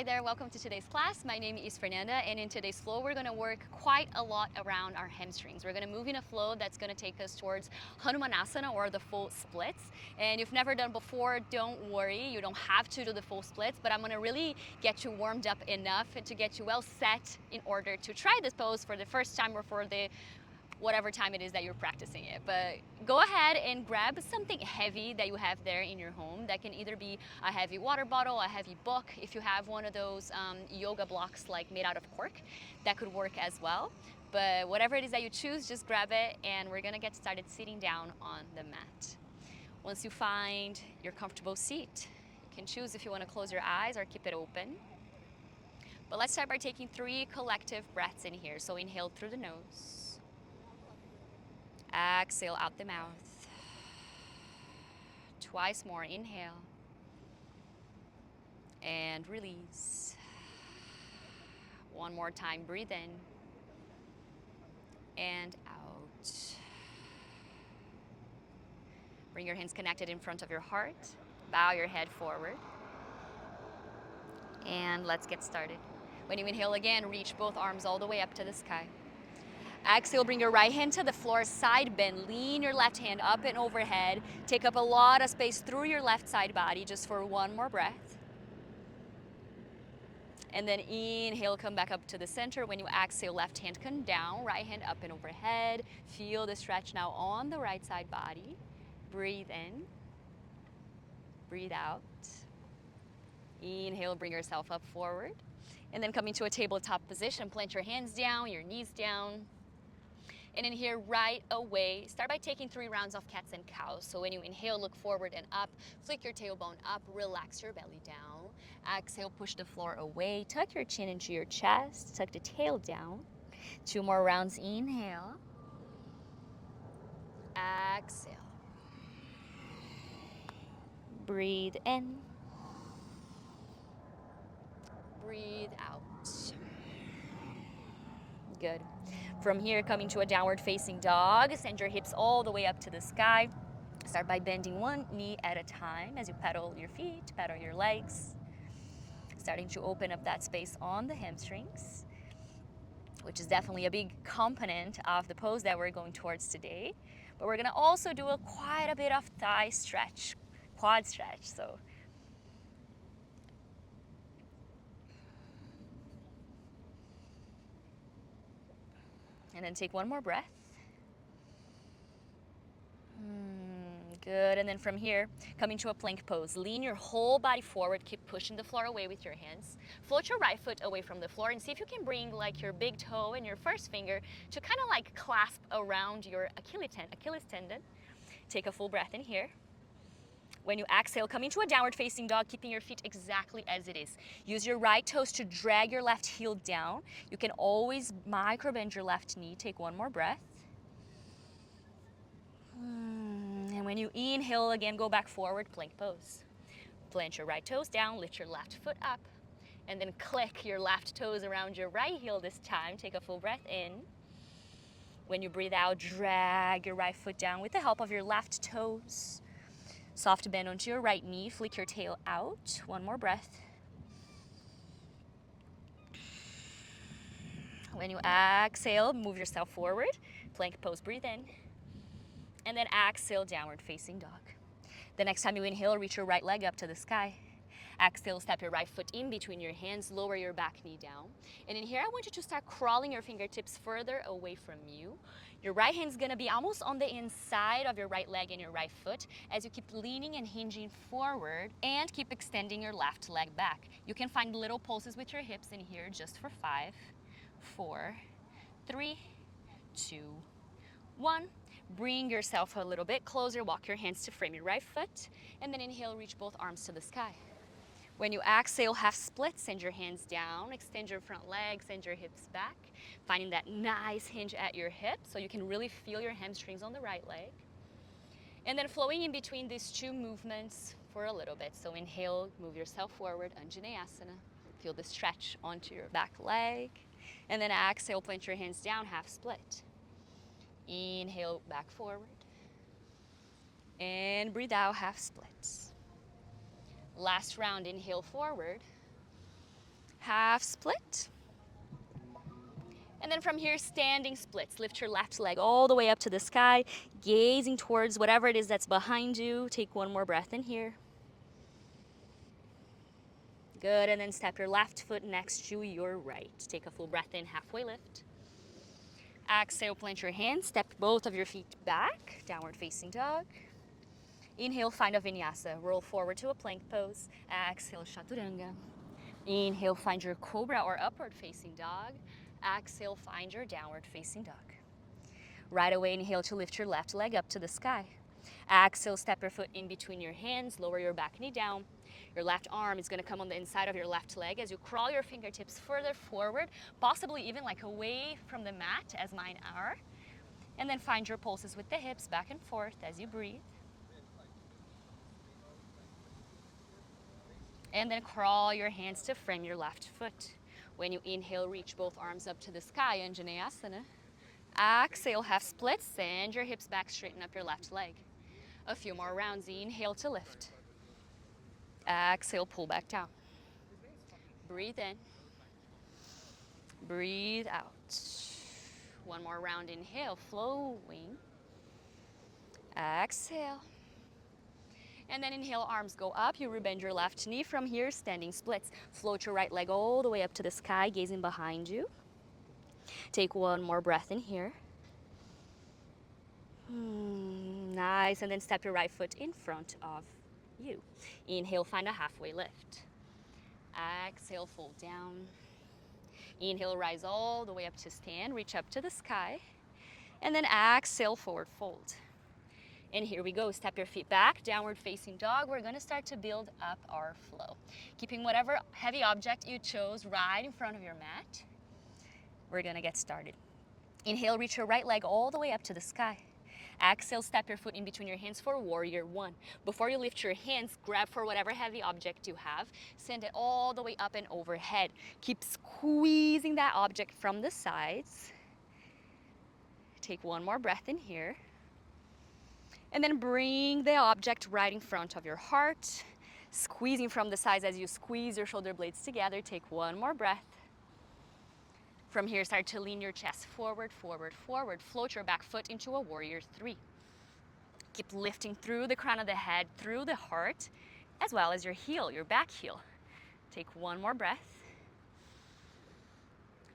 Hi there, welcome to today's class. My name is Fernanda, and in today's flow we're going to work quite a lot around our hamstrings. We're going to move in a flow that's going to take us towards Hanumanasana, or the full splits. And if you've never done before, don't worry, you don't have to do the full splits, but I'm going to really get you warmed up enough to get you well set in order to try this pose for the first time or for the whatever time it is that you're practicing it. But go ahead and grab something heavy that you have there in your home. That can either be a heavy water bottle, a heavy book. If you have one of those yoga blocks like made out of cork, that could work as well. But whatever it is that you choose, just grab it, and we're gonna get started sitting down on the mat. Once you find your comfortable seat, you can choose if you want to close your eyes or keep it open. But let's start by taking 3 collective breaths in here. So inhale through the nose. Exhale out the mouth. Twice more. Inhale. And release. One more time. Breathe in. And out. Bring your hands connected in front of your heart. Bow your head forward. And let's get started. When you inhale again, reach both arms all the way up to the sky. Exhale, bring your right hand to the floor, side bend, lean your left hand up and overhead. Take up a lot of space through your left side body just for one more breath. And then inhale, come back up to the center. When you exhale, left hand come down, right hand up and overhead. Feel the stretch now on the right side body. Breathe in, breathe out. Inhale, bring yourself up forward. And then come into a tabletop position. Plant your hands down, your knees down. And in here, right away, start by taking 3 rounds of cats and cows. So when you inhale, look forward and up, flick your tailbone up, relax your belly down. Exhale, push the floor away, tuck your chin into your chest, tuck the tail down. 2 more rounds, inhale. Exhale. Breathe in. Breathe out. Good. From here, coming to a downward facing dog. Send your hips all the way up to the sky. Start by bending one knee at a time as you pedal your feet, pedal your legs. Starting to open up that space on the hamstrings, which is definitely a big component of the pose that we're going towards today. But we're gonna also do quite a bit of thigh stretch, quad stretch. And then take one more breath. Good, and then from here, coming to a plank pose. Lean your whole body forward, keep pushing the floor away with your hands. Float your right foot away from the floor and see if you can bring like your big toe and your first finger to kind of like clasp around your Achilles tendon. Take a full breath in here. When you exhale, come into a downward facing dog, keeping your feet exactly as it is. Use your right toes to drag your left heel down. You can always micro bend your left knee. Take one more breath. And when you inhale again, go back forward, plank pose. Plant your right toes down, lift your left foot up, and then click your left toes around your right heel this time. Take a full breath in. When you breathe out, drag your right foot down with the help of your left toes. Soft bend onto your right knee, flick your tail out. One more breath. When you exhale, move yourself forward, plank pose, breathe in. And then exhale, downward facing dog. The next time you inhale, reach your right leg up to the sky. Exhale, step your right foot in between your hands, lower your back knee down. And in here, I want you to start crawling your fingertips further away from you. Your right hand's gonna be almost on the inside of your right leg and your right foot as you keep leaning and hinging forward and keep extending your left leg back. You can find little pulses with your hips in here just for 5, 4, 3, 2, 1. Bring yourself a little bit closer, walk your hands to frame your right foot, and then inhale, reach both arms to the sky. When you exhale, half split, send your hands down, extend your front leg, send your hips back, finding that nice hinge at your hip so you can really feel your hamstrings on the right leg. And then flowing in between these 2 movements for a little bit. So inhale, move yourself forward, Anjaneyasana. Feel the stretch onto your back leg. And then exhale, plant your hands down, half split. Inhale, back forward. And breathe out, half splits. Last round, inhale forward. half split. And then from here, standing splits. Lift your left leg all the way up to the sky, gazing towards whatever it is that's behind you. Take one more breath in here. Good, and then step your left foot next to your right. Take a full breath in, halfway lift. Exhale, plant your hands, step both of your feet back, downward facing dog. Inhale, find a vinyasa, roll forward to a plank pose. Exhale, chaturanga. Inhale, find your cobra or upward facing dog. Exhale, find your downward facing dog. Right away, inhale to lift your left leg up to the sky. Exhale, step your foot in between your hands, lower your back knee down. Your left arm is gonna come on the inside of your left leg as you crawl your fingertips further forward, possibly even like away from the mat as mine are. And then find your pulses with the hips back and forth as you breathe. And then crawl your hands to frame your left foot. When you inhale, reach both arms up to the sky, Anjaneyasana. Exhale, half split, send your hips back, straighten up your left leg. A few more rounds, inhale to lift. Exhale, pull back down. Breathe in. Breathe out. One more round, inhale, flowing. Exhale. And then inhale, arms go up. You rebend your left knee. From here, standing splits. Float your right leg all the way up to the sky, gazing behind you. Take one more breath in here. Nice, and then step your right foot in front of you. Inhale, find a halfway lift. Exhale, fold down. Inhale, rise all the way up to stand, reach up to the sky. And then exhale, forward fold. And here we go, step your feet back, downward facing dog. We're gonna start to build up our flow. Keeping whatever heavy object you chose right in front of your mat. We're gonna get started. Inhale, reach your right leg all the way up to the sky. Exhale, step your foot in between your hands for warrior one. Before you lift your hands, grab for whatever heavy object you have. Send it all the way up and overhead. Keep squeezing that object from the sides. Take one more breath in here. And then bring the object right in front of your heart. Squeezing from the sides as you squeeze your shoulder blades together. Take one more breath. From here, start to lean your chest forward, forward, forward. Float your back foot into a warrior three. Keep lifting through the crown of the head, through the heart, as well as your heel, your back heel. Take one more breath.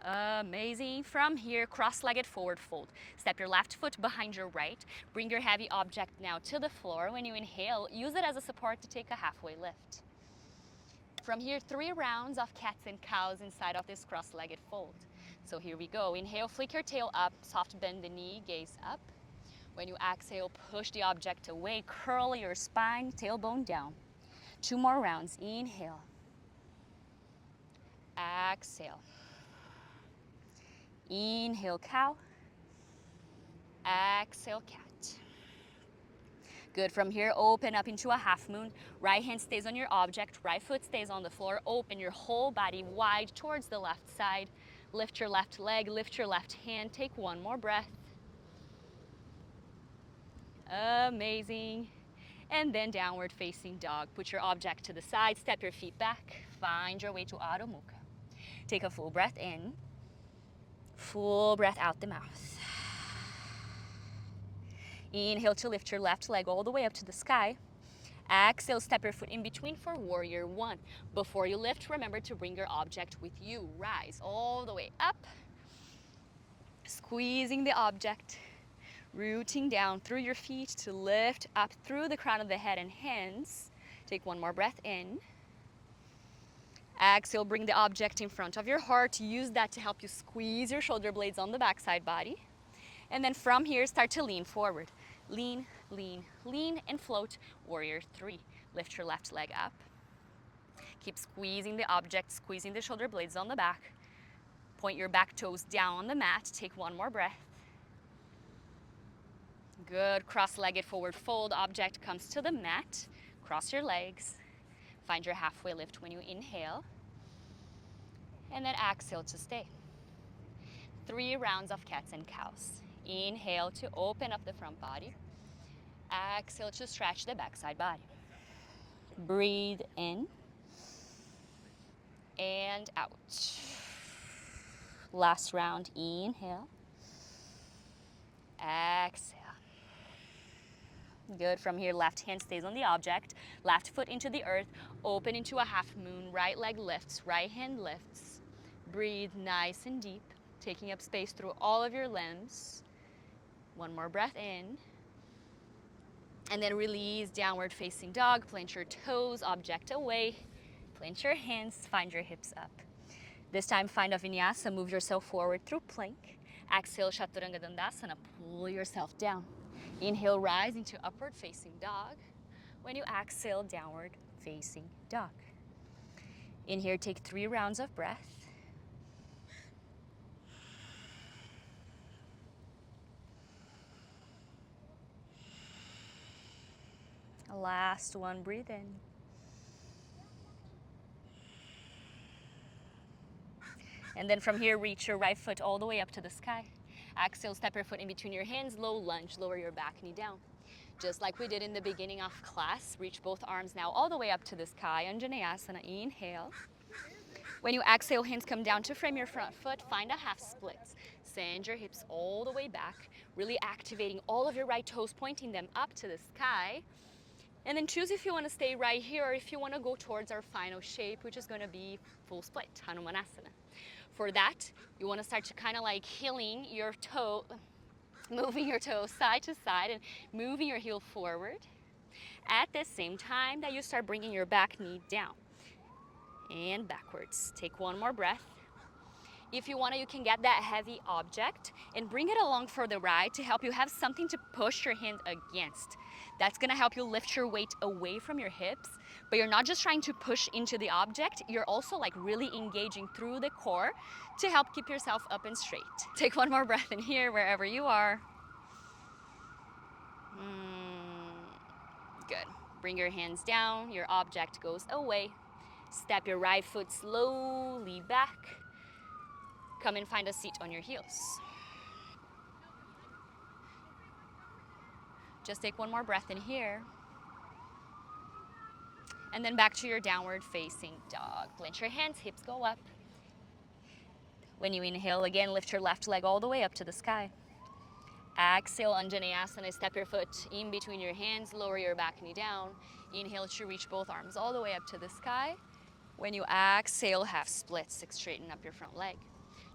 Amazing. From here, cross-legged forward fold. Step your left foot behind your right. Bring your heavy object now to the floor. When you inhale, use it as a support to take a halfway lift. From here, 3 rounds of cats and cows inside of this cross-legged fold. So here we go. Inhale, flick your tail up, soft bend the knee, gaze up. When you exhale, push the object away, curl your spine, tailbone down. 2 more rounds. Inhale. Exhale. Inhale, cow. Exhale, cat. Good. From here, open up into a half moon. Right hand stays on your object, right foot stays on the floor. Open your whole body wide towards the left side. Lift your left leg, lift your left hand. Take one more breath. Amazing. And then downward facing dog. Put your object to the side, step your feet back. Find your way to Adho Mukha. Take a full breath in. Full breath out the mouth. Inhale to lift your left leg all the way up to the sky. Exhale, step your foot in between for warrior one. Before you lift, remember to bring your object with you. Rise all the way up. Squeezing the object. Rooting down through your feet to lift up through the crown of the head and hands. Take one more breath in. Exhale, bring the object in front of your heart. Use that to help you squeeze your shoulder blades on the backside body. And then from here, start to lean forward. Lean, lean, lean, and float. Warrior three. Lift your left leg up. Keep squeezing the object, squeezing the shoulder blades on the back. Point your back toes down on the mat. Take one more breath. Good. Cross-legged forward fold. Object comes to the mat. Cross your legs. Find your halfway lift when you inhale. And then exhale to stay. 3 rounds of cats and cows. Inhale to open up the front body. Exhale to stretch the backside body. Breathe in. and out. Last round, inhale, exhale. Good. From here, left hand stays on the object, left foot into the earth, open into a half moon, right leg lifts, right hand lifts. Breathe nice and deep, taking up space through all of your limbs. One more breath in. And then release, downward facing dog. Plant your toes, object away. Plant your hands, find your hips up. This time, find a vinyasa, move yourself forward through plank. Exhale, chaturanga dandasana, pull yourself down. Inhale, rise into upward facing dog. When you exhale, downward facing dog. In here, take 3 rounds of breath. Last one, breathe in. And then from here, reach your right foot all the way up to the sky. Exhale, step your foot in between your hands, low lunge, lower your back knee down. Just like we did in the beginning of class, reach both arms now all the way up to the sky. Anjaneyasana, inhale. When you exhale, hands come down to frame your front foot, find a half split. Send your hips all the way back, really activating all of your right toes, pointing them up to the sky. And then choose if you want to stay right here or if you want to go towards our final shape, which is going to be full split, Hanumanasana. For that, you want to start to kind of like heeling your toe, moving your toes side to side and moving your heel forward. At the same time that you start bringing your back knee down and backwards. Take one more breath. If you want to, you can get that heavy object and bring it along for the ride to help you have something to push your hand against. That's going to help you lift your weight away from your hips, but you're not just trying to push into the object, you're also like really engaging through the core to help keep yourself up and straight. Take one more breath in here, wherever you are. Good. Bring your hands down, your object goes away. Step your right foot slowly back. Come and find a seat on your heels. Just take one more breath in here. And then back to your downward facing dog. Plant your hands, hips go up. When you inhale again, lift your left leg all the way up to the sky. Exhale, Anjaneyasana, step your foot in between your hands, lower your back knee down. Inhale to reach both arms all the way up to the sky. When you exhale, half splits, straighten up your front leg.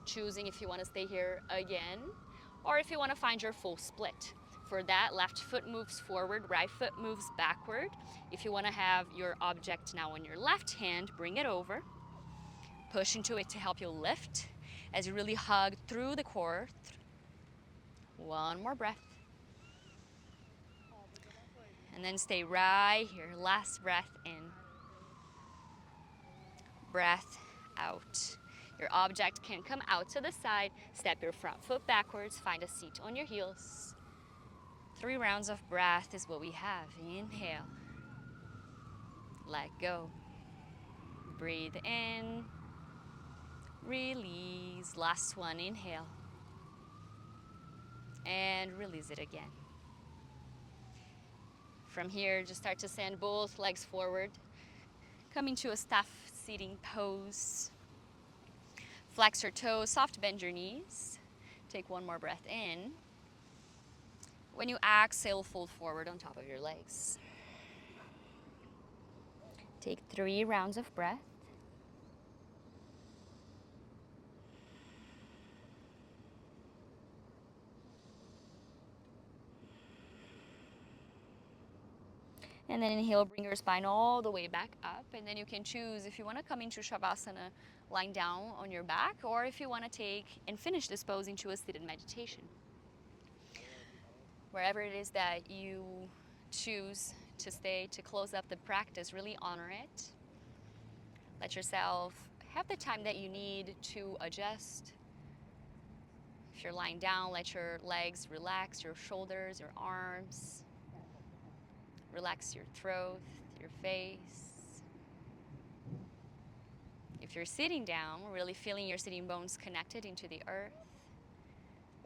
Choosing if you want to stay here again or if you want to find your full split. For that, left foot moves forward, right foot moves backward. If you want to have your object now on your left hand, bring it over. Push into it to help you lift as you really hug through the core. One more breath. And then stay right here. Last breath in. Breath out. Your object can come out to the side. Step your front foot backwards. Find a seat on your heels. 3 rounds of breath is what we have. Inhale. Let go. Breathe in. Release. Last one. Inhale. And release it again. From here, just start to send both legs forward. Come into a staff seating pose. Flex your toes, soft bend your knees. Take one more breath in. When you exhale, fold forward on top of your legs. Take 3 rounds of breath. And then inhale, bring your spine all the way back up. And then you can choose if you want to come into Savasana lying down on your back, or if you want to take and finish this pose into a seated meditation. Wherever it is that you choose to stay, to close up the practice, really honor it. Let yourself have the time that you need to adjust. If you're lying down, let your legs relax, your shoulders, your arms. Relax your throat, your face. If you're sitting down, really feeling your sitting bones connected into the earth,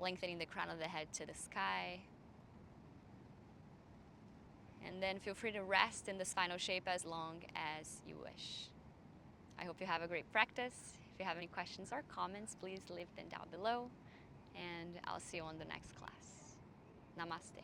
lengthening the crown of the head to the sky. And then feel free to rest in this final shape as long as you wish. I hope you have a great practice. If you have any questions or comments, please leave them down below. And I'll see you on the next class. Namaste.